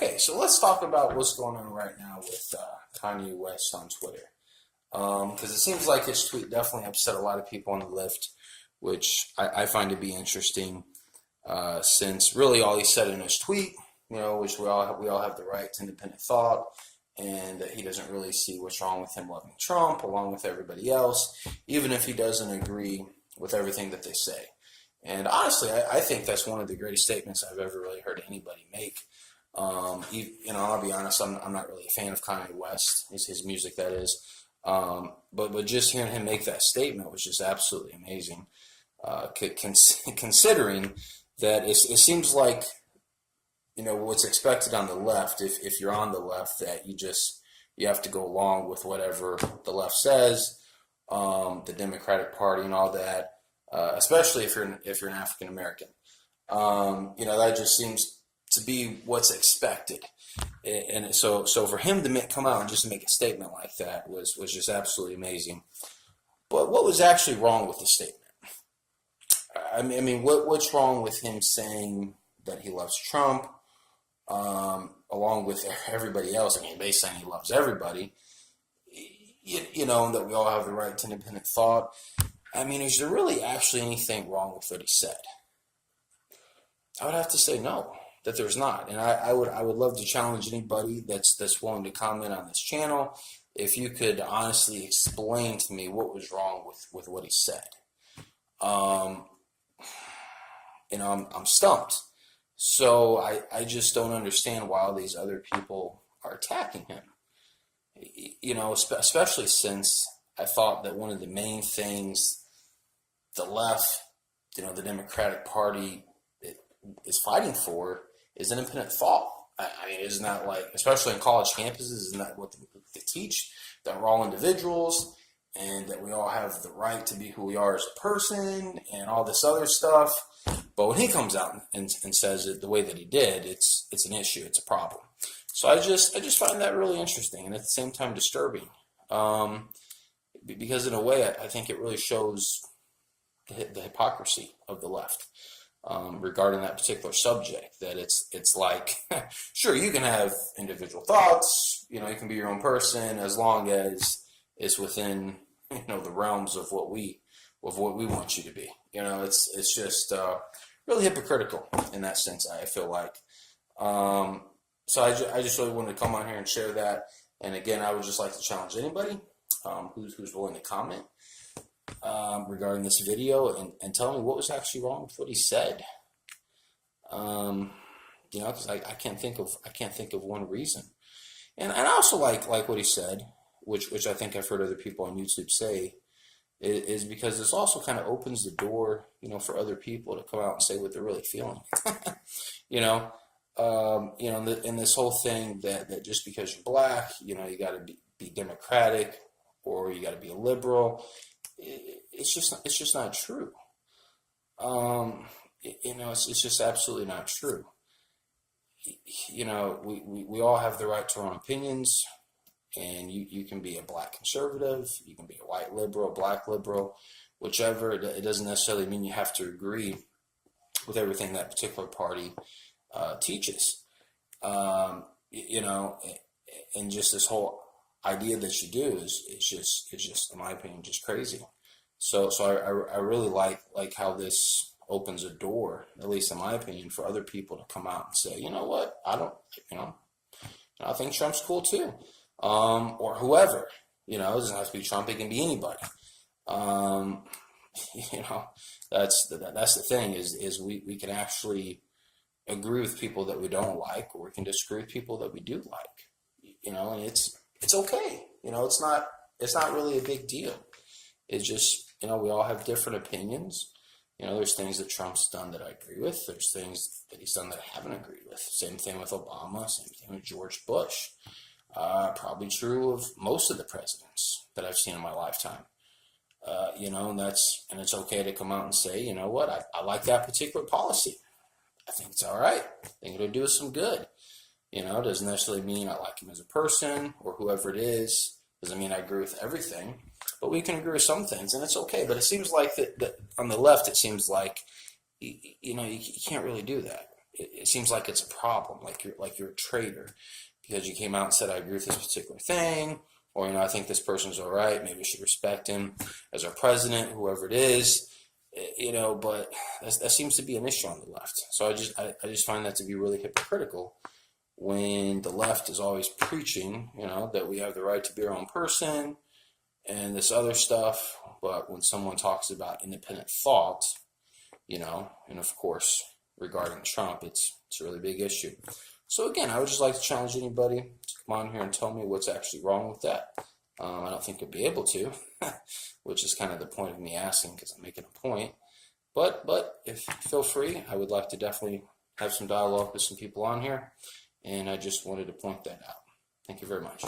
Okay, so let's talk about what's going on right now with Kanye West on Twitter. Because it seems like his tweet definitely upset a lot of people on the left, which I find to be interesting, since really all he said in his tweet, which we all have the right to independent thought, and that he doesn't really see what's wrong with him loving Trump, along with everybody else, even if he doesn't agree with everything that they say. And honestly, I think that's one of the greatest statements I've ever really heard anybody make. I'll be honest, I'm not really a fan of Kanye West, his music, that is. But just hearing him make that statement was just absolutely amazing. Considering that it seems like, what's expected on the left, if you're on the left, that you have to go along with whatever the left says, the Democratic Party and all that, especially if you're an African American. That just seems to be what's expected. And so for him to come out and just make a statement like that was just absolutely amazing. But what was actually wrong with the statement? I mean, what's wrong with him saying that he loves Trump, along with everybody else? I mean, basically saying he loves everybody, and that we all have the right to independent thought. I mean, is there really actually anything wrong with what he said? I would have to say no, that there's not. And I would love to challenge anybody that's willing to comment on this channel, if you could honestly explain to me what was wrong with what he said. I'm stumped. So I just don't understand why all these other people are attacking him. Especially since I thought that one of the main things the left, the Democratic Party is fighting for is independent thought. I mean, isn't that, like, especially in college campuses, isn't that what they teach? That we're all individuals and that we all have the right to be who we are as a person and all this other stuff. But when he comes out and says it the way that he did, it's an issue, it's a problem. So I just find that really interesting and at the same time disturbing. Because in a way, I think it really shows the hypocrisy of the left. Regarding that particular subject, that it's like, sure, you can have individual thoughts, you can be your own person as long as it's within, the realms of what we want you to be. It's just really hypocritical in that sense, I feel like. So I just really wanted to come on here and share that. And again, I would just like to challenge anybody who's willing to comment regarding this video and tell me what was actually wrong with what he said. Because I can't think of one reason. And I also like what he said, which I think I've heard other people on YouTube say, is because this also kind of opens the door, for other people to come out and say what they're really feeling. In this whole thing that just because you're black, you got to be Democratic or you got to be a liberal. It's just not true. It's just absolutely not true. We all have the right to our own opinions, and you can be a black conservative, you can be a white liberal, black liberal, whichever. It doesn't necessarily mean you have to agree with everything that particular party teaches. And just this whole idea that you do is just in my opinion just crazy. So I really like how this opens a door, at least in my opinion, for other people to come out and say, you know what, I think Trump's cool too, or whoever. It doesn't have to be Trump; it can be anybody. That's the thing is we can actually agree with people that we don't like, or we can disagree with people that we do like. And it's okay. It's not really a big deal. It's just, we all have different opinions. There's things that Trump's done that I agree with. There's things that he's done that I haven't agreed with. Same thing with Obama. Same thing with George Bush. Probably true of most of the presidents that I've seen in my lifetime. And it's okay to come out and say, you know what, I like that particular policy. I think it's all right. I think it'll do us some good. It doesn't necessarily mean I like him as a person or whoever it is. Doesn't mean I agree with everything, but we can agree with some things, and it's okay. But it seems like that on the left, it seems like, you can't really do that. it seems like it's a problem, like you're a traitor because you came out and said I agree with this particular thing, or I think this person's all right, maybe we should respect him as our president, whoever it is, but that seems to be an issue on the left. So I just find that to be really hypocritical when the left is always preaching, that we have the right to be our own person and this other stuff, but when someone talks about independent thought, and of course, regarding Trump, it's a really big issue. So again, I would just like to challenge anybody to come on here and tell me what's actually wrong with that. I don't think you'll be able to, which is kind of the point of me asking because I'm making a point. But if feel free, I would like to definitely have some dialogue with some people on here, and I just wanted to point that out. Thank you very much.